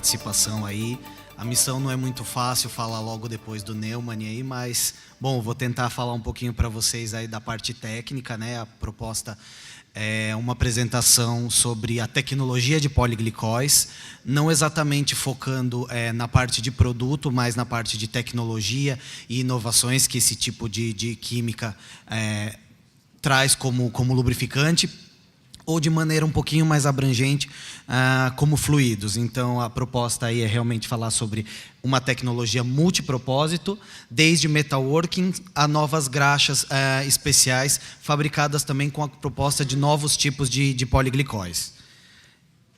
participação aí. A missão não é muito fácil falar logo depois do Neumann aí, mas, bom, vou tentar falar um pouquinho para vocês aí da parte técnica, né? A proposta é uma apresentação sobre a tecnologia de poliglicóis, não exatamente focando na parte de produto, mas na parte de tecnologia e inovações que esse tipo de química traz como lubrificante, ou de maneira um pouquinho mais abrangente, como fluidos. Então, a proposta aí é realmente falar sobre uma tecnologia multipropósito, desde metalworking a novas graxas especiais, fabricadas também com a proposta de novos tipos de poliglicóis.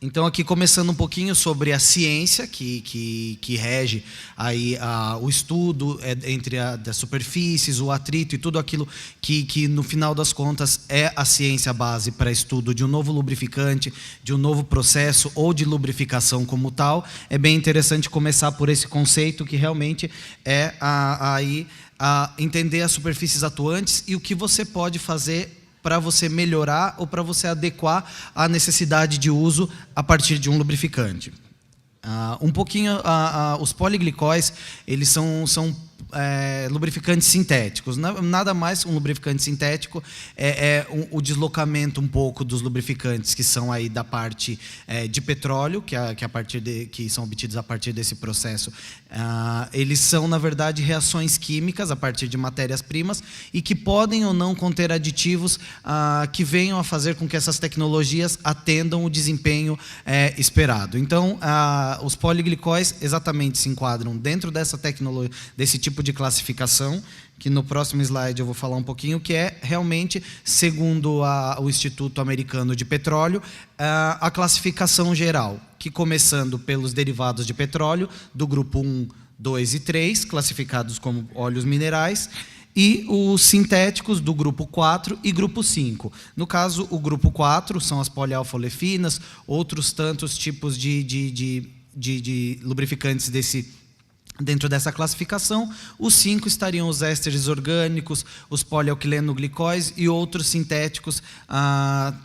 Então, aqui começando um pouquinho sobre a ciência que rege aí, o estudo entre das superfícies, o atrito e tudo aquilo que, no final das contas, é a ciência base para estudo de um novo lubrificante, de um novo processo ou de lubrificação como tal. É bem interessante começar por esse conceito que realmente é entender as superfícies atuantes e o que você pode fazer para você melhorar ou para você adequar a necessidade de uso a partir de um lubrificante. Um pouquinho, os poliglicóis, eles são lubrificantes sintéticos. Nada mais um lubrificante sintético o deslocamento um pouco dos lubrificantes que são aí da parte de petróleo, que são obtidos a partir desse processo. Eles são, na verdade, reações químicas a partir de matérias-primas e que podem ou não conter aditivos que venham a fazer com que essas tecnologias atendam o desempenho esperado. Então, os poliglicóis exatamente se enquadram dentro dessa tecnologia, desse tipo de classificação, que no próximo slide eu vou falar um pouquinho, que é realmente, segundo o Instituto Americano de Petróleo, a classificação geral, que começando pelos derivados de petróleo, do grupo 1, 2 e 3, classificados como óleos minerais, e os sintéticos do grupo 4 e grupo 5. No caso, o grupo 4 são as polialfa-olefinas, outros tantos tipos de lubrificantes dentro dessa classificação. Os 5 estariam os ésteres orgânicos, os polialquilenoglicóis e outros sintéticos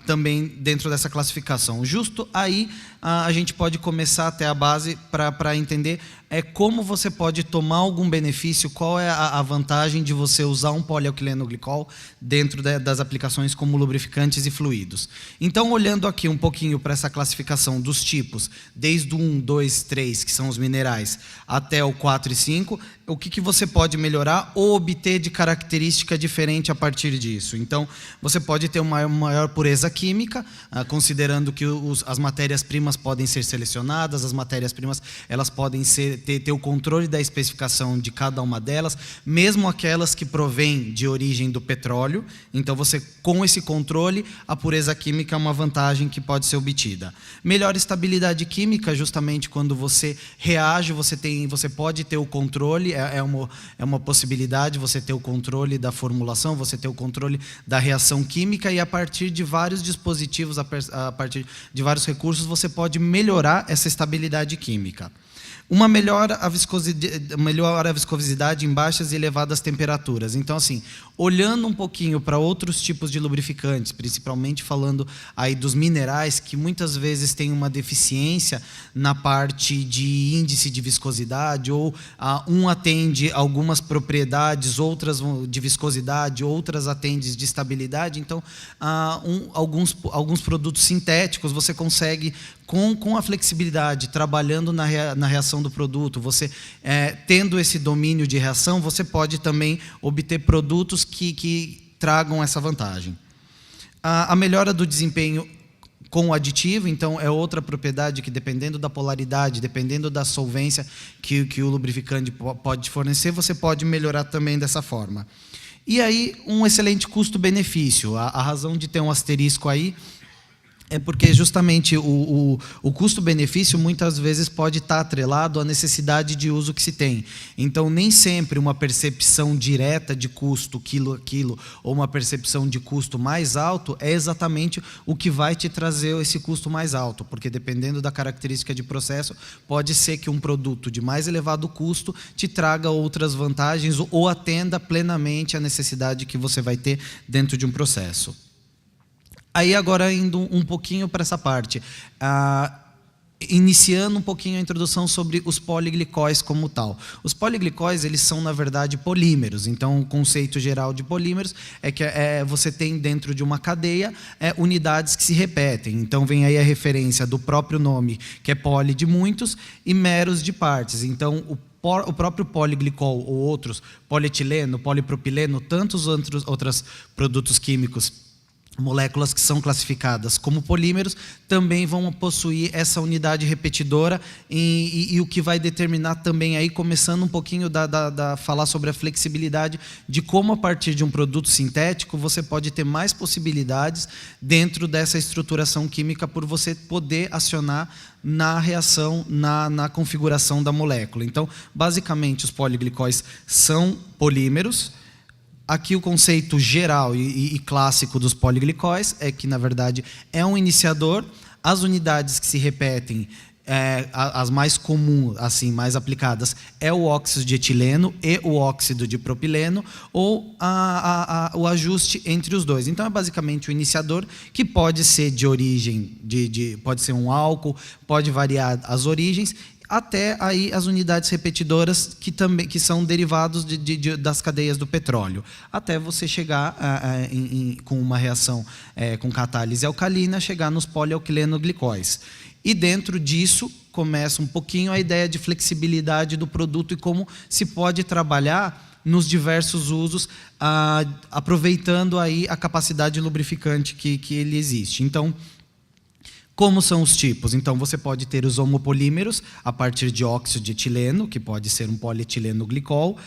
também dentro dessa classificação. Justo aí a gente pode começar até a base para entender como você pode tomar algum benefício, qual é a vantagem de você usar um polialquilenoglicol dentro das aplicações como lubrificantes e fluidos. Então, olhando aqui um pouquinho para essa classificação dos tipos, desde o 1, 2, 3, que são os minerais, até o 4 e 5, o que você pode melhorar ou obter de característica diferente a partir disso. Então, você pode ter uma maior pureza química, considerando que as matérias-primas podem ser selecionadas, as matérias-primas elas podem ter o controle da especificação de cada uma delas, mesmo aquelas que provêm de origem do petróleo. Então, você, com esse controle, a pureza química é uma vantagem que pode ser obtida. Melhor estabilidade química, justamente quando você reage, você pode ter o controle, é uma possibilidade você ter o controle da formulação, você ter o controle da reação química e a partir de vários dispositivos, a partir de vários recursos, você pode melhorar essa estabilidade química. Melhora a viscosidade em baixas e elevadas temperaturas. Então, assim, olhando um pouquinho para outros tipos de lubrificantes, principalmente falando aí dos minerais, que muitas vezes têm uma deficiência na parte de índice de viscosidade, ou um atende algumas propriedades, outras de viscosidade, outras atende de estabilidade. Então, alguns produtos sintéticos você consegue, com a flexibilidade, trabalhando na reação do produto, você tendo esse domínio de reação, você pode também obter produtos que tragam essa vantagem. A melhora do desempenho com o aditivo, então, é outra propriedade que, dependendo da polaridade, dependendo da solvência que o lubrificante pode fornecer, você pode melhorar também dessa forma. E aí, um excelente custo-benefício. A razão de ter um asterisco aí é porque justamente o custo-benefício muitas vezes pode estar atrelado à necessidade de uso que se tem. Então, nem sempre uma percepção direta de custo quilo a quilo ou uma percepção de custo mais alto é exatamente o que vai te trazer esse custo mais alto, porque dependendo da característica de processo, pode ser que um produto de mais elevado custo te traga outras vantagens ou atenda plenamente a necessidade que você vai ter dentro de um processo. Aí agora indo um pouquinho para essa parte, iniciando um pouquinho a introdução sobre os poliglicóis como tal. Os poliglicóis, eles são, na verdade, polímeros. Então, o conceito geral de polímeros é que você tem dentro de uma cadeia unidades que se repetem. Então, vem aí a referência do próprio nome, que é poli de muitos e meros de partes. Então, o próprio poliglicol ou outros, polietileno, polipropileno, tantos outros produtos químicos, moléculas que são classificadas como polímeros, também vão possuir essa unidade repetidora e o que vai determinar também, aí, começando um pouquinho falar sobre a flexibilidade de como, a partir de um produto sintético, você pode ter mais possibilidades dentro dessa estruturação química por você poder acionar na reação, na configuração da molécula. Então, basicamente, os poliglicóis são polímeros. Aqui o conceito geral e clássico dos poliglicóis é que, na verdade, é um iniciador. As unidades que se repetem, as mais comuns, assim, mais aplicadas, é o óxido de etileno e o óxido de propileno, ou o ajuste entre os dois. Então, é basicamente o iniciador, que pode ser de origem, pode ser um álcool, pode variar as origens, até aí as unidades repetidoras que são derivados das cadeias do petróleo, até você chegar com uma reação com catálise alcalina, chegar nos polialquilenoglicóis. E dentro disso começa um pouquinho a ideia de flexibilidade do produto e como se pode trabalhar nos diversos usos, aproveitando aí a capacidade lubrificante que ele existe. Então, como são os tipos? Então, você pode ter os homopolímeros a partir de óxido de etileno, que pode ser um polietileno-glicol,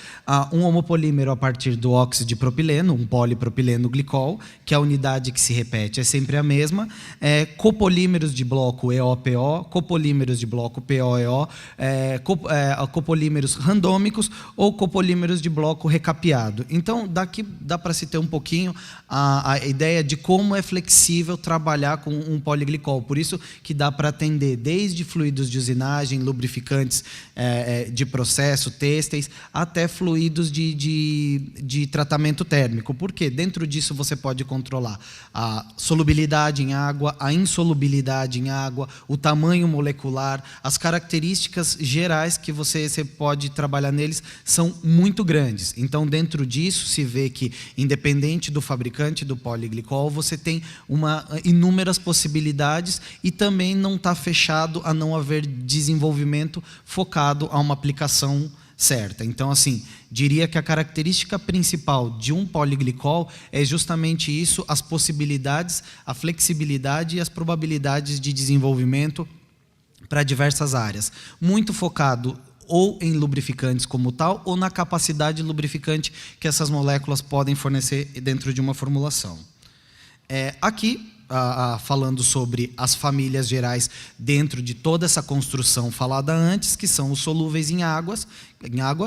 um homopolímero a partir do óxido de propileno, um polipropileno-glicol, que a unidade que se repete é sempre a mesma, copolímeros de bloco EO-PO, copolímeros de bloco PO-EO, copolímeros randômicos ou copolímeros de bloco recapeado. Então, daqui dá para se ter um pouquinho a ideia de como é flexível trabalhar com um poliglicol. Por isso que dá para atender desde fluidos de usinagem, lubrificantes de processo, têxteis, até fluidos de tratamento térmico. Porque dentro disso você pode controlar a solubilidade em água, a insolubilidade em água, o tamanho molecular, as características gerais que você pode trabalhar neles são muito grandes. Então, dentro disso, se vê que, independente do fabricante do poliglicol, você tem inúmeras possibilidades e também não está fechado a não haver desenvolvimento focado a uma aplicação certa. Então, assim, diria que a característica principal de um poliglicol é justamente isso, as possibilidades, a flexibilidade e as probabilidades de desenvolvimento para diversas áreas. Muito focado ou em lubrificantes como tal, ou na capacidade lubrificante que essas moléculas podem fornecer dentro de uma formulação. Aqui, falando sobre as famílias gerais dentro de toda essa construção falada antes, que são os solúveis em água,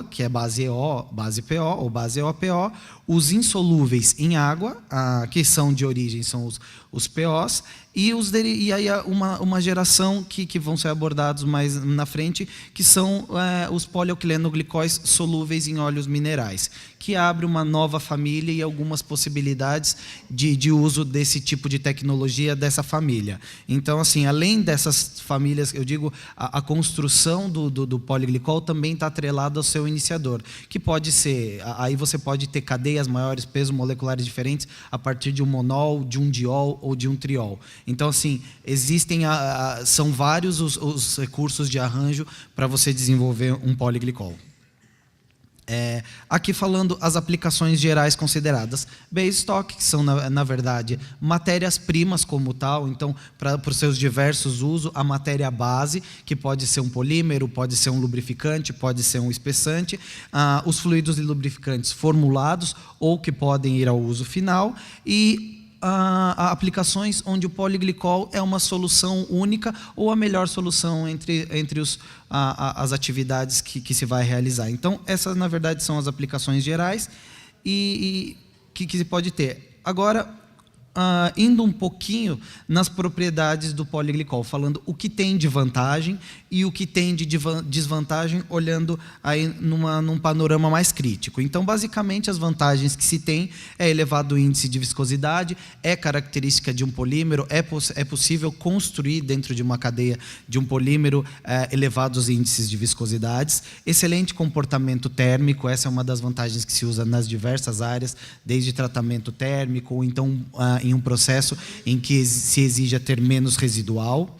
que é base EO, base PO ou base EO-PO, os insolúveis em água, que são de origem, são os POs, e aí uma geração que vão ser abordados mais na frente, que são os polialquilenoglicóis solúveis em óleos minerais, que abre uma nova família e algumas possibilidades de uso desse tipo de tecnologia dessa família. Então, assim, além dessas famílias, eu digo, a construção do poliglicol também está atrelada ao seu iniciador, que pode ser, aí você pode ter cadeias maiores, pesos moleculares diferentes, a partir de um monol, de um diol ou de um triol. Então, assim, existem, são vários os recursos de arranjo para você desenvolver um poliglicol. Aqui falando as aplicações gerais consideradas. Base stock, que são, na verdade, matérias-primas como tal. Então, para os seus diversos usos, a matéria base, que pode ser um polímero, pode ser um lubrificante, pode ser um espessante, os fluidos e lubrificantes formulados ou que podem ir ao uso final, e aplicações onde o poliglicol é uma solução única ou a melhor solução entre as atividades que se vai realizar. Então, essas, na verdade, são as aplicações gerais e que se pode ter. Agora, indo um pouquinho nas propriedades do poliglicol, falando o que tem de vantagem e o que tem de desvantagem, olhando aí num panorama mais crítico. Então, basicamente, as vantagens que se tem é elevado índice de viscosidade, é característica de um polímero, é possível construir dentro de uma cadeia de um polímero elevados índices de viscosidades, excelente comportamento térmico, essa é uma das vantagens que se usa nas diversas áreas, desde tratamento térmico, ou então em um processo em que se exija ter menos residual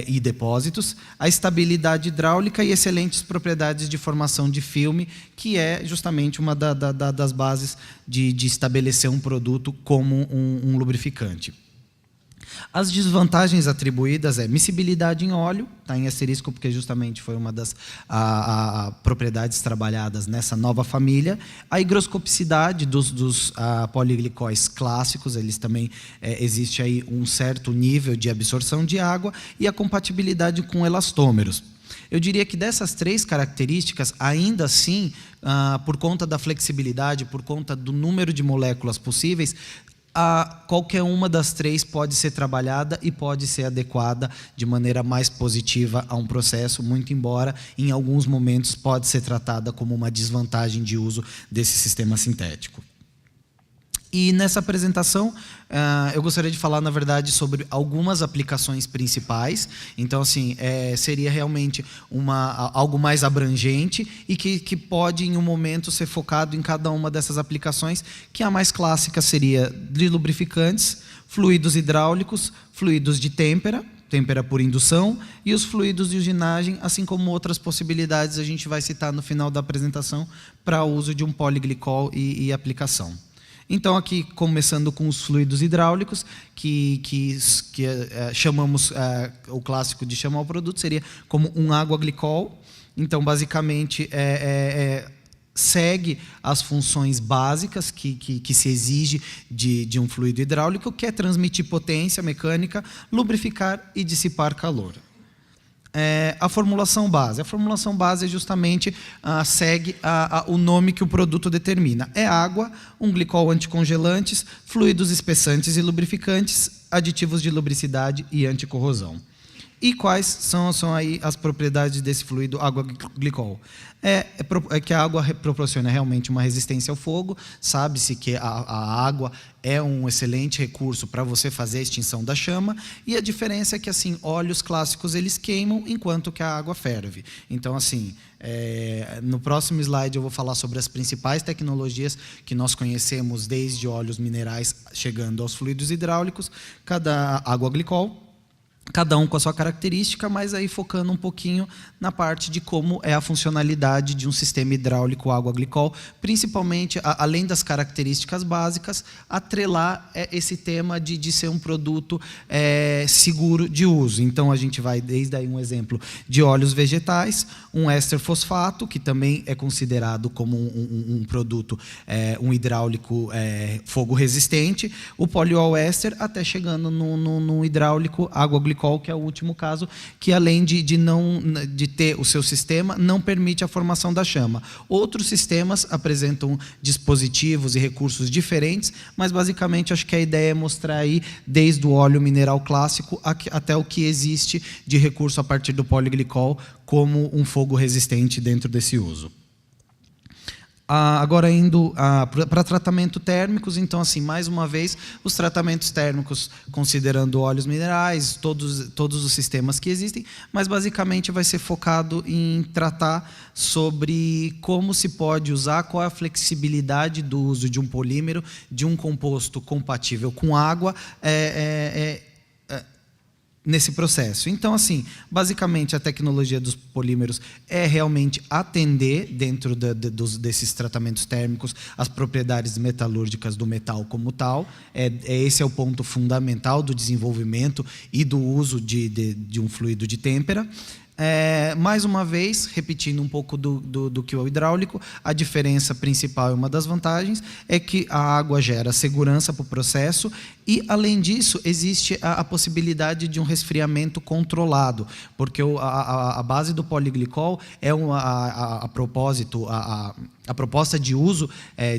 e depósitos, a estabilidade hidráulica e excelentes propriedades de formação de filme, que é justamente uma das bases de estabelecer um produto como um lubrificante. As desvantagens atribuídas é miscibilidade em óleo, está em asterisco porque justamente foi uma das propriedades trabalhadas nessa nova família. A higroscopicidade dos poliglicóis clássicos, eles também existe aí um certo nível de absorção de água, e a compatibilidade com elastômeros. Eu diria que dessas 3 características, ainda assim, por conta da flexibilidade, por conta do número de moléculas possíveis, qualquer uma das 3 pode ser trabalhada e pode ser adequada de maneira mais positiva a um processo, muito embora em alguns momentos pode ser tratada como uma desvantagem de uso desse sistema sintético. E nessa apresentação, eu gostaria de falar, na verdade, sobre algumas aplicações principais. Então, assim, seria realmente algo mais abrangente e que pode, em um momento, ser focado em cada uma dessas aplicações, que a mais clássica seria de lubrificantes, fluidos hidráulicos, fluidos de têmpera por indução, e os fluidos de usinagem, assim como outras possibilidades a gente vai citar no final da apresentação para o uso de um poliglicol e aplicação. Então, aqui, começando com os fluidos hidráulicos, que chamamos, o clássico de chamar o produto, seria como um água-glicol. Então, basicamente, segue as funções básicas que se exige de um fluido hidráulico, que é transmitir potência mecânica, lubrificar e dissipar calor. A formulação base. A formulação base justamente segue o nome que o produto determina. É água, um glicol anticongelantes, fluidos espessantes e lubrificantes, aditivos de lubricidade e anticorrosão. E quais são aí as propriedades desse fluido água-glicol? Que a água proporciona realmente uma resistência ao fogo, sabe-se que a água é um excelente recurso para você fazer a extinção da chama, e a diferença é que, assim, óleos clássicos eles queimam enquanto que a água ferve. Então, assim, no próximo slide eu vou falar sobre as principais tecnologias que nós conhecemos, desde óleos minerais chegando aos fluidos hidráulicos, cada água-glicol, cada um com a sua característica, mas aí focando um pouquinho na parte de como é a funcionalidade de um sistema hidráulico água-glicol, principalmente, além das características básicas, atrelar esse tema de ser um produto seguro de uso. Então, a gente vai desde aí um exemplo de óleos vegetais, um éster fosfato, que também é considerado como um produto, um hidráulico fogo resistente, o poliol éster, até chegando no hidráulico água-glicol, que é o último caso, que além de ter o seu sistema, não permite a formação da chama. Outros sistemas apresentam dispositivos e recursos diferentes, mas basicamente acho que a ideia é mostrar aí, desde o óleo mineral clássico até o que existe de recurso a partir do poliglicol como um fogo resistente dentro desse uso. Agora, indo para tratamento térmicos, então, assim, mais uma vez, os tratamentos térmicos, considerando óleos minerais, todos os sistemas que existem, mas basicamente vai ser focado em tratar sobre como se pode usar, qual é a flexibilidade do uso de um polímero, de um composto compatível com água, nesse processo. Então, assim, basicamente a tecnologia dos polímeros é realmente atender, dentro desses tratamentos térmicos, as propriedades metalúrgicas do metal como tal. Esse é o ponto fundamental do desenvolvimento e do uso de um fluido de têmpera. Mais uma vez, repetindo um pouco do que o hidráulico, a diferença principal e uma das vantagens é que a água gera segurança para o processo e, além disso, existe a possibilidade de um resfriamento controlado, porque a base do poliglicol é, a propósito, A proposta de uso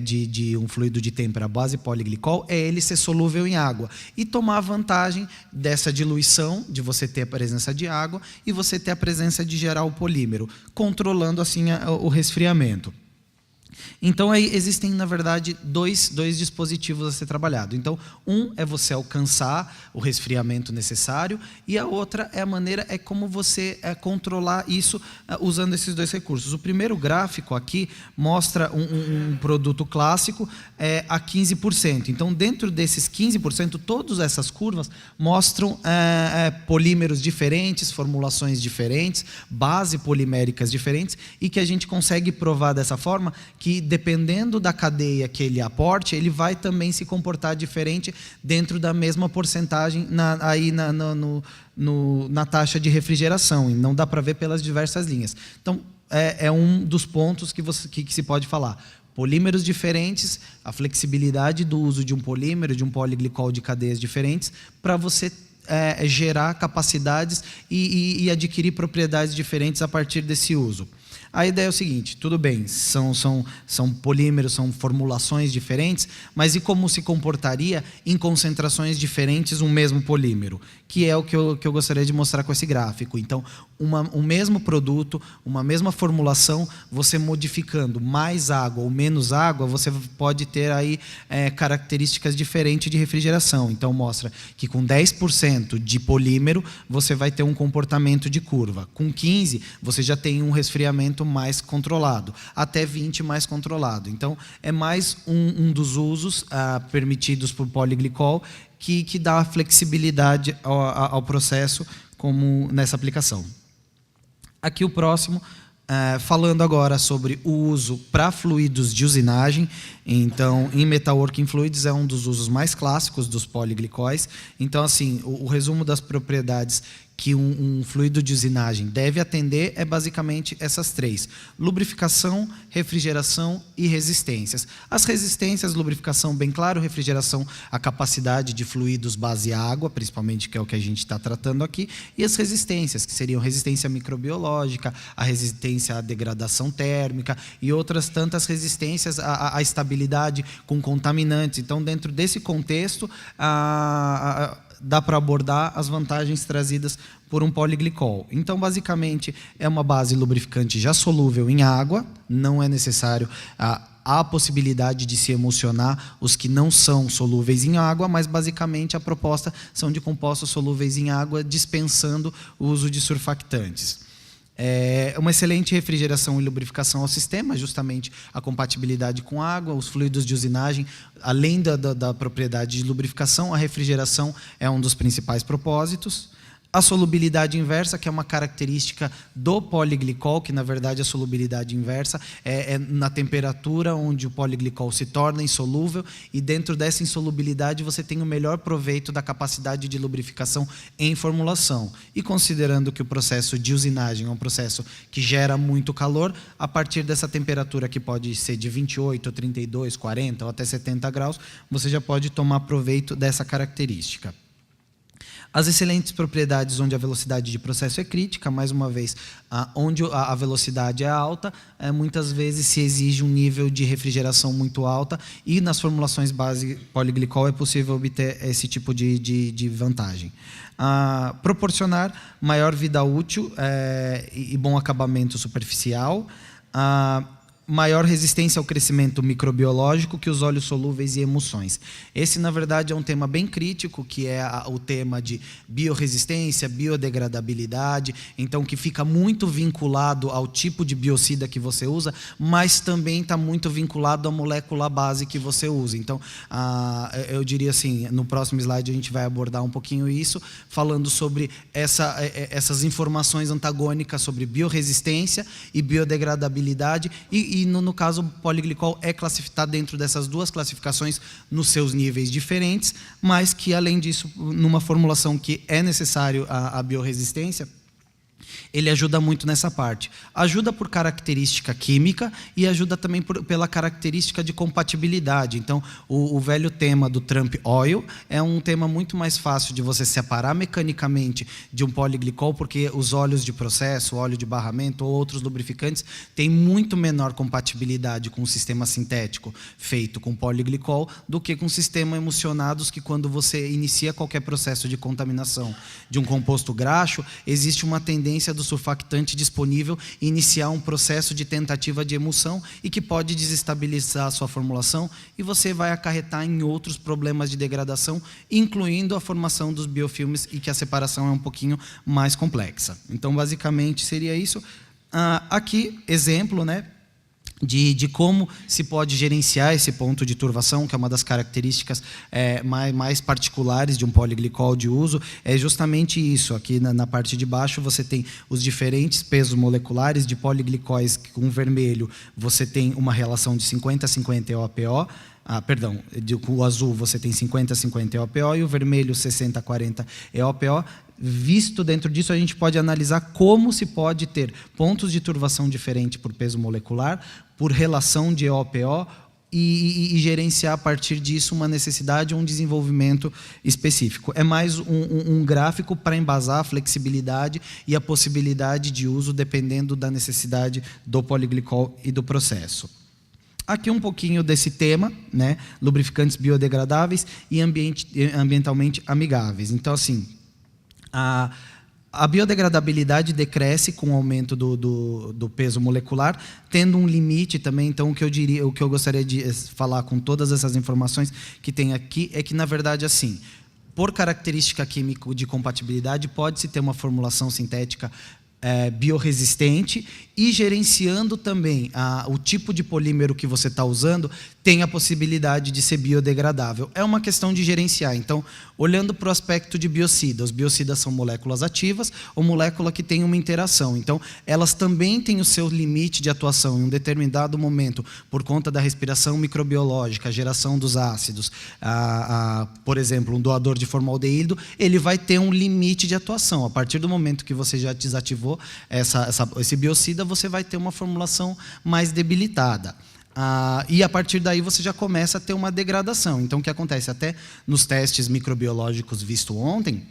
de um fluido de têmpera à base poliglicol é ele ser solúvel em água e tomar vantagem dessa diluição, de você ter a presença de água e você ter a presença de gerar o polímero, controlando assim o resfriamento. Então, aí existem, na verdade, dois dispositivos a ser trabalhado. Então, um é você alcançar o resfriamento necessário e a outra é a maneira como você controlar isso usando esses dois recursos. O primeiro gráfico aqui mostra um produto clássico a 15%. Então, dentro desses 15%, todas essas curvas mostram polímeros diferentes, formulações diferentes, base poliméricas diferentes e que a gente consegue provar dessa forma que, dependendo da cadeia que ele aporte, ele vai também se comportar diferente dentro da mesma porcentagem na taxa de refrigeração. E não dá para ver pelas diversas linhas. Então, é um dos pontos que se pode falar. Polímeros diferentes, a flexibilidade do uso de um polímero, de um poliglicol de cadeias diferentes, para você gerar capacidades e adquirir propriedades diferentes a partir desse uso. A ideia é o seguinte, tudo bem, são polímeros, são formulações diferentes, mas e como se comportaria em concentrações diferentes um mesmo polímero? Que é o que eu gostaria de mostrar com esse gráfico. Então, um mesmo produto, uma mesma formulação, você modificando mais água ou menos água, você pode ter aí características diferentes de refrigeração. Então, mostra que com 10% de polímero, você vai ter um comportamento de curva. Com 15%, você já tem um resfriamento mais controlado. Até 20% mais controlado. Então, é mais um dos usos permitidos por poliglicol que dá flexibilidade ao processo como nessa aplicação. Aqui o próximo, falando agora sobre o uso para fluidos de usinagem. Então, em Metalworking Fluids é um dos usos mais clássicos dos poliglicóis. Então, assim, o resumo das propriedades que um fluido de usinagem deve atender é basicamente essas três: lubrificação, refrigeração e resistências. As resistências, lubrificação bem claro, refrigeração, a capacidade de fluidos base água, principalmente, que é o que a gente está tratando aqui, e as resistências, que seriam resistência microbiológica, a resistência à degradação térmica e outras tantas resistências à estabilidade com contaminantes. Então, dentro desse contexto, dá para abordar as vantagens trazidas por um poliglicol. Então, basicamente, é uma base lubrificante já solúvel em água, não é necessário a possibilidade de se emulsionar os que não são solúveis em água, mas basicamente a proposta são de compostos solúveis em água, dispensando o uso de surfactantes. Uma excelente refrigeração e lubrificação ao sistema, justamente a compatibilidade com água, os fluidos de usinagem, além da propriedade de lubrificação, a refrigeração é um dos principais propósitos. A solubilidade inversa, que é uma característica do poliglicol, que na verdade a solubilidade inversa é na temperatura onde o poliglicol se torna insolúvel, e dentro dessa insolubilidade você tem o melhor proveito da capacidade de lubrificação em formulação. E considerando que o processo de usinagem é um processo que gera muito calor, a partir dessa temperatura, que pode ser de 28, 32, 40 ou até 70 graus, você já pode tomar proveito dessa característica. As excelentes propriedades onde a velocidade de processo é crítica, mais uma vez, onde a velocidade é alta, muitas vezes se exige um nível de refrigeração muito alta, e nas formulações base poliglicol é possível obter esse tipo de vantagem. Proporcionar maior vida útil e bom acabamento superficial. Maior resistência ao crescimento microbiológico que os óleos solúveis e emulsões. Esse, na verdade, é um tema bem crítico, que é o tema de biorresistência, biodegradabilidade, então que fica muito vinculado ao tipo de biocida que você usa, mas também está muito vinculado à molécula base que você usa. Então, eu diria assim, no próximo slide a gente vai abordar um pouquinho isso, falando sobre essas informações antagônicas sobre biorresistência e biodegradabilidade, e no caso, o poliglicol é classificado dentro dessas duas classificações nos seus níveis diferentes, mas que, além disso, numa formulação que é necessário a biorresistência, ele ajuda muito nessa parte. Ajuda por característica química e ajuda também pela característica de compatibilidade. Então, o velho tema do Trump Oil é um tema muito mais fácil de você separar mecanicamente de um poliglicol, porque os óleos de processo, óleo de barramento ou outros lubrificantes têm muito menor compatibilidade com o sistema sintético feito com poliglicol do que com sistema emulsionados, que quando você inicia qualquer processo de contaminação de um composto graxo, existe uma tendência do surfactante disponível iniciar um processo de tentativa de emulsão e que pode desestabilizar a sua formulação, e você vai acarretar em outros problemas de degradação, incluindo a formação dos biofilmes, e que a separação é um pouquinho mais complexa. Então, basicamente, seria isso. Aqui, exemplo, né, de como se pode gerenciar esse ponto de turvação, que é uma das características mais particulares de um poliglicol de uso, é justamente isso. Aqui na parte de baixo você tem os diferentes pesos moleculares de poliglicóis. Com o vermelho você tem uma relação de 50-50 EOPO, com o azul você tem 50-50 EOPO e o vermelho 60-40 EOPO. Visto dentro disso, a gente pode analisar como se pode ter pontos de turvação diferentes por peso molecular, por relação de EOPO, e gerenciar a partir disso uma necessidade ou um desenvolvimento específico. É mais um gráfico para embasar a flexibilidade e a possibilidade de uso dependendo da necessidade do poliglicol e do processo. Aqui um pouquinho desse tema, né? Lubrificantes biodegradáveis e ambientalmente amigáveis. Então, assim, a biodegradabilidade decresce com o aumento do peso molecular, tendo um limite também. Então, o que eu gostaria de falar com todas essas informações que tem aqui é que, na verdade, assim, por característica química de compatibilidade, pode-se ter uma formulação sintética bioresistente, e gerenciando também o tipo de polímero que você está usando, tem a possibilidade de ser biodegradável. É uma questão de gerenciar. Então, olhando para o aspecto de biocida, os biocidas são moléculas ativas ou molécula que tem uma interação. Então, elas também têm o seu limite de atuação em um determinado momento, por conta da respiração microbiológica, a geração dos ácidos. Por exemplo, um doador de formaldeído, ele vai ter um limite de atuação. A partir do momento que você já desativou esse biocida, você vai ter uma formulação mais debilitada. E a partir daí você já começa a ter uma degradação. Então, o que acontece? Até nos testes microbiológicos visto ontem,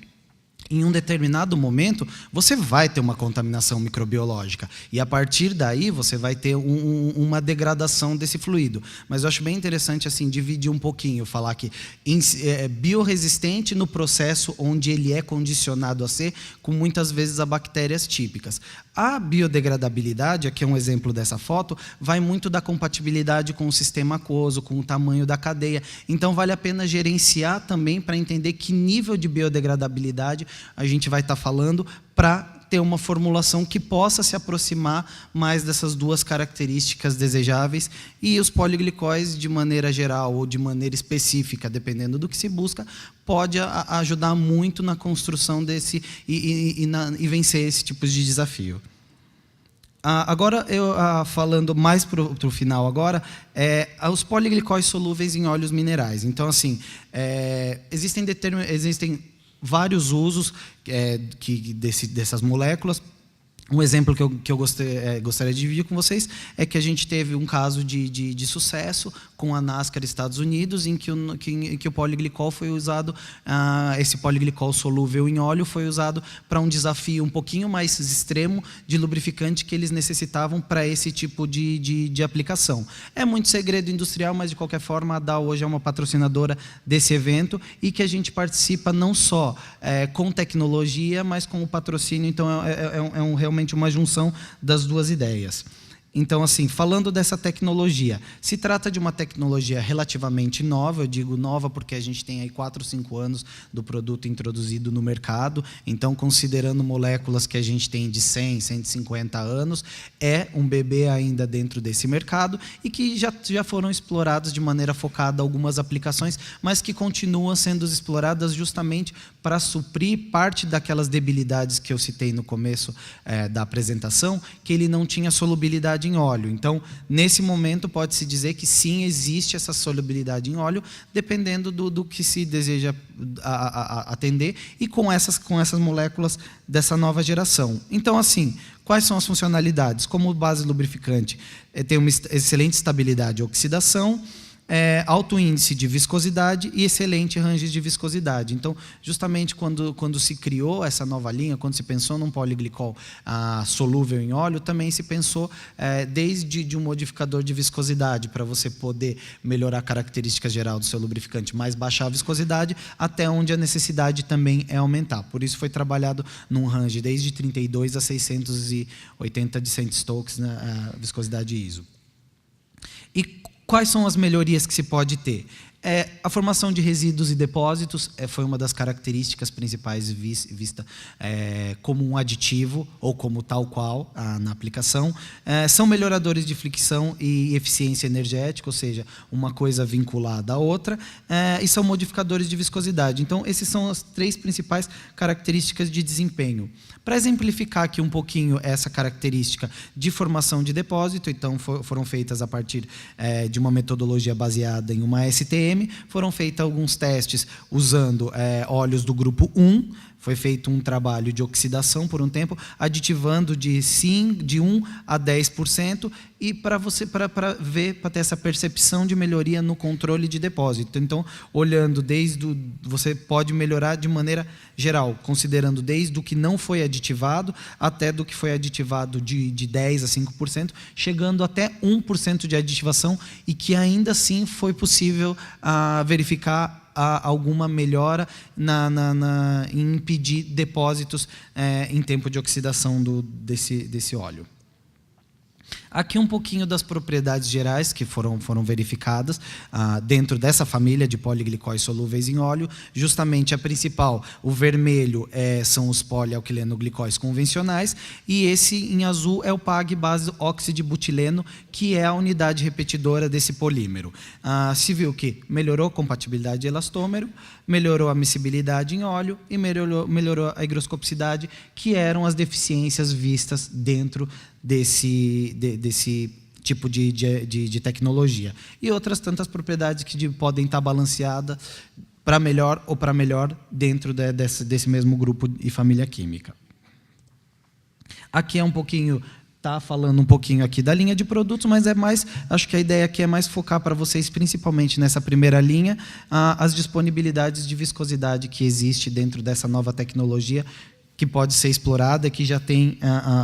em um determinado momento, você vai ter uma contaminação microbiológica. E, a partir daí, você vai ter uma degradação desse fluido. Mas eu acho bem interessante assim, dividir um pouquinho, falar que bioresistente no processo onde ele é condicionado a ser, com muitas vezes a bactérias típicas. A biodegradabilidade, aqui é um exemplo dessa foto, vai muito da compatibilidade com o sistema aquoso, com o tamanho da cadeia. Então, vale a pena gerenciar também para entender que nível de biodegradabilidade a gente vai estar falando, para ter uma formulação que possa se aproximar mais dessas duas características desejáveis. E os poliglicóis, de maneira geral ou de maneira específica, dependendo do que se busca, pode ajudar muito na construção desse e vencer esse tipo de desafio. Agora, falando mais para o final agora, os poliglicóis solúveis em óleos minerais. Então, assim, existem vários usos dessas moléculas. Um exemplo que eu gostaria de dividir com vocês é que a gente teve um caso de sucesso com a NASCAR Estados Unidos, em que o poliglicol foi usado, esse poliglicol solúvel em óleo foi usado para um desafio um pouquinho mais extremo de lubrificante que eles necessitavam para esse tipo de aplicação. É muito segredo industrial, mas de qualquer forma a Dow hoje é uma patrocinadora desse evento, e que a gente participa não só com tecnologia, mas com o patrocínio. Então realmente uma junção das duas ideias. Então, assim, falando dessa tecnologia, se trata de uma tecnologia relativamente nova. Eu digo nova porque a gente tem aí 4 ou 5 anos do produto introduzido no mercado. Então, considerando moléculas que a gente tem de 100, 150 anos, é um bebê ainda dentro desse mercado, e que já foram explorados de maneira focada algumas aplicações, mas que continuam sendo exploradas justamente para suprir parte daquelas debilidades que eu citei no começo da apresentação, que ele não tinha solubilidade solubilidade em óleo. Então, nesse momento, pode-se dizer que sim, existe essa solubilidade em óleo, dependendo do que se deseja atender, e com essas moléculas dessa nova geração. Então, assim, quais são as funcionalidades? Como base lubrificante, tem uma excelente estabilidade e oxidação, alto índice de viscosidade e excelente range de viscosidade. Então, justamente quando se criou essa nova linha, quando se pensou num poliglicol solúvel em óleo, também se pensou desde um modificador de viscosidade, para você poder melhorar a característica geral do seu lubrificante, mas baixar a viscosidade, até onde a necessidade também é aumentar. Por isso foi trabalhado num range desde 32 a 680 de centistokes na viscosidade ISO. E quais são as melhorias que se pode ter? A formação de resíduos e depósitos foi uma das características principais vista como um aditivo ou como tal qual na aplicação. São melhoradores de fricção e eficiência energética, ou seja, uma coisa vinculada à outra, e são modificadores de viscosidade. Então, essas são as 3 principais características de desempenho. Para exemplificar aqui um pouquinho essa característica de formação de depósito, então foram feitas a partir de uma metodologia baseada em uma STM, foram feitos alguns testes usando óleos do grupo 1, foi feito um trabalho de oxidação por um tempo, aditivando de 1 a 10%, e para ter essa percepção de melhoria no controle de depósito. Então, olhando você pode melhorar de maneira geral, considerando desde o que não foi aditivado até do que foi aditivado de 10 a 5%, chegando até 1% de aditivação, e que ainda assim foi possível verificar alguma melhora em impedir depósitos em tempo de oxidação desse óleo. Aqui um pouquinho das propriedades gerais que foram verificadas dentro dessa família de poliglicóis solúveis em óleo. Justamente a principal, o vermelho, são os polialquilenoglicóis convencionais, e esse em azul é o PAG base oxidibutileno, que é a unidade repetidora desse polímero. Se viu que melhorou a compatibilidade de elastômero, melhorou a miscibilidade em óleo e melhorou a higroscopicidade, que eram as deficiências vistas dentro desse tipo de tecnologia. E outras tantas propriedades que podem estar balanceadas para melhor ou para melhor dentro desse mesmo grupo e família química. Aqui está falando um pouquinho aqui da linha de produtos, mas acho que a ideia aqui é mais focar para vocês, principalmente nessa primeira linha, as disponibilidades de viscosidade que existe dentro dessa nova tecnologia, que pode ser explorada, que já tem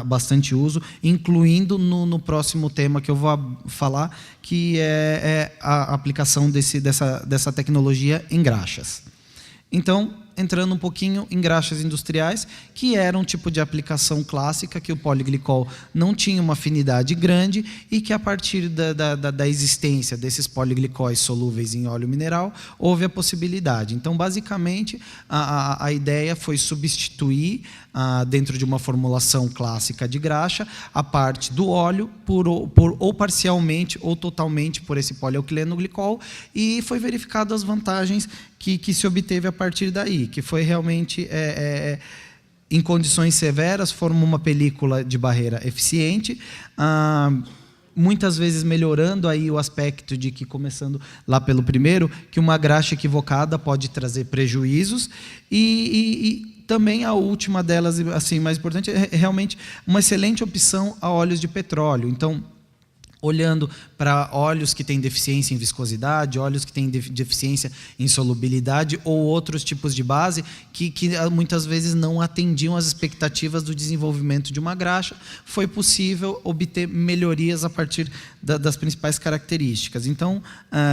bastante uso, incluindo no próximo tema que eu vou falar, que é a aplicação dessa tecnologia em graxas. Então, entrando um pouquinho em graxas industriais, que era um tipo de aplicação clássica, que o poliglicol não tinha uma afinidade grande, e que a partir da existência desses poliglicóis solúveis em óleo mineral, houve a possibilidade. Então, basicamente, a ideia foi substituir, dentro de uma formulação clássica de graxa, a parte do óleo ou parcialmente ou totalmente por esse polialquilenoglicol, e foi verificado as vantagens que se obteve a partir daí, que foi realmente, em condições severas, formou uma película de barreira eficiente, muitas vezes melhorando aí o aspecto de que, começando lá pelo primeiro, que uma graxa equivocada pode trazer prejuízos, e também a última delas, assim, mais importante, é realmente uma excelente opção a óleos de petróleo. Então, olhando para óleos que têm deficiência em viscosidade, óleos que têm deficiência em solubilidade, ou outros tipos de base que muitas vezes não atendiam às expectativas do desenvolvimento de uma graxa, foi possível obter melhorias a partir das principais características. Então,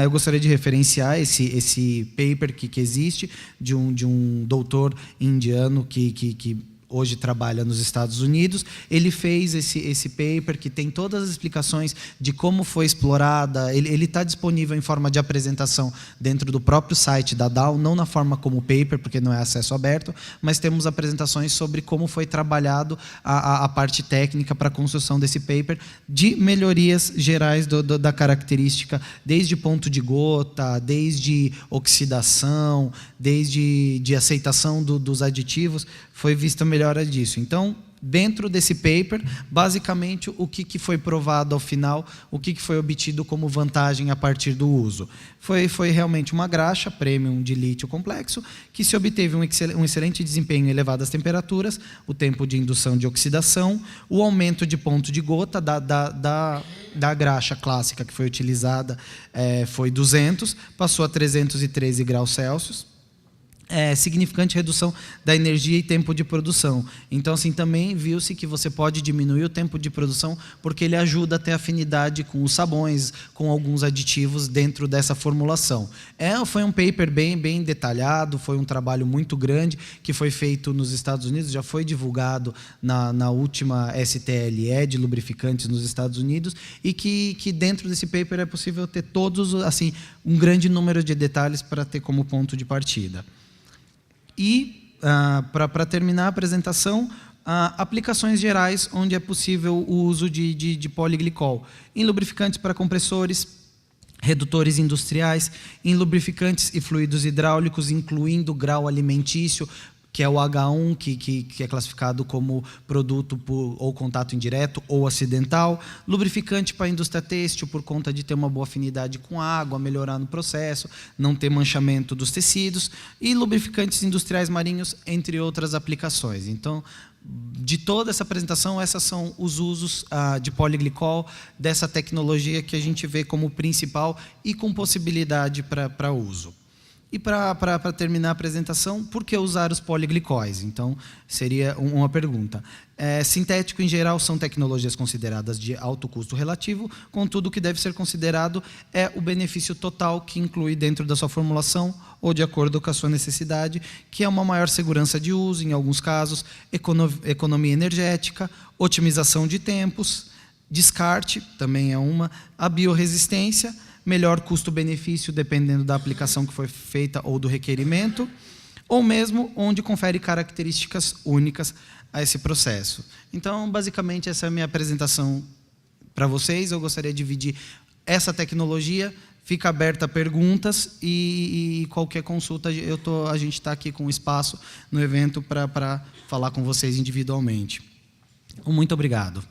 eu gostaria de referenciar esse paper que existe, de um doutor indiano que hoje trabalha nos Estados Unidos. Ele fez esse paper que tem todas as explicações de como foi explorada. Ele está disponível em forma de apresentação dentro do próprio site da Dow, não na forma como paper, porque não é acesso aberto, mas temos apresentações sobre como foi trabalhado a parte técnica para a construção desse paper, de melhorias gerais da característica, desde ponto de gota, desde oxidação, desde aceitação dos aditivos, foi vista a melhora disso. Então, dentro desse paper, basicamente, o que foi provado ao final, o que foi obtido como vantagem a partir do uso. Foi realmente uma graxa premium de lítio complexo, que se obteve um excelente desempenho em elevadas temperaturas, o tempo de indução de oxidação, o aumento de ponto de gota da graxa clássica que foi utilizada foi 200, passou a 313 graus Celsius. Significante redução da energia e tempo de produção. Então, assim, também viu-se que você pode diminuir o tempo de produção porque ele ajuda a ter afinidade com os sabões, com alguns aditivos dentro dessa formulação. Foi um paper bem detalhado, foi um trabalho muito grande que foi feito nos Estados Unidos, já foi divulgado na última STLE de lubrificantes nos Estados Unidos, e que dentro desse paper é possível ter todos, assim, um grande número de detalhes para ter como ponto de partida. E, para terminar a apresentação, aplicações gerais onde é possível o uso de poliglicol. Em lubrificantes para compressores, redutores industriais, em lubrificantes e fluidos hidráulicos, incluindo grau alimentício, que é o H1, que é classificado como produto por ou contato indireto ou acidental, lubrificante para a indústria têxtil, por conta de ter uma boa afinidade com a água, melhorar no processo, não ter manchamento dos tecidos, e lubrificantes industriais marinhos, entre outras aplicações. Então, de toda essa apresentação, esses são os usos de poliglicol, dessa tecnologia que a gente vê como principal e com possibilidade para uso. E para terminar a apresentação, por que usar os poliglicóis? Então, seria uma pergunta. Sintético, em geral, são tecnologias consideradas de alto custo relativo, contudo, o que deve ser considerado é o benefício total que inclui dentro da sua formulação ou de acordo com a sua necessidade, que é uma maior segurança de uso, em alguns casos, economia energética, otimização de tempos, descarte, também é uma, a biorresistência, melhor custo-benefício, dependendo da aplicação que foi feita ou do requerimento, ou mesmo onde confere características únicas a esse processo. Então, basicamente, essa é a minha apresentação para vocês. Eu gostaria de dividir essa tecnologia, fica aberta a perguntas e qualquer consulta, a gente está aqui com espaço no evento para falar com vocês individualmente. Muito obrigado.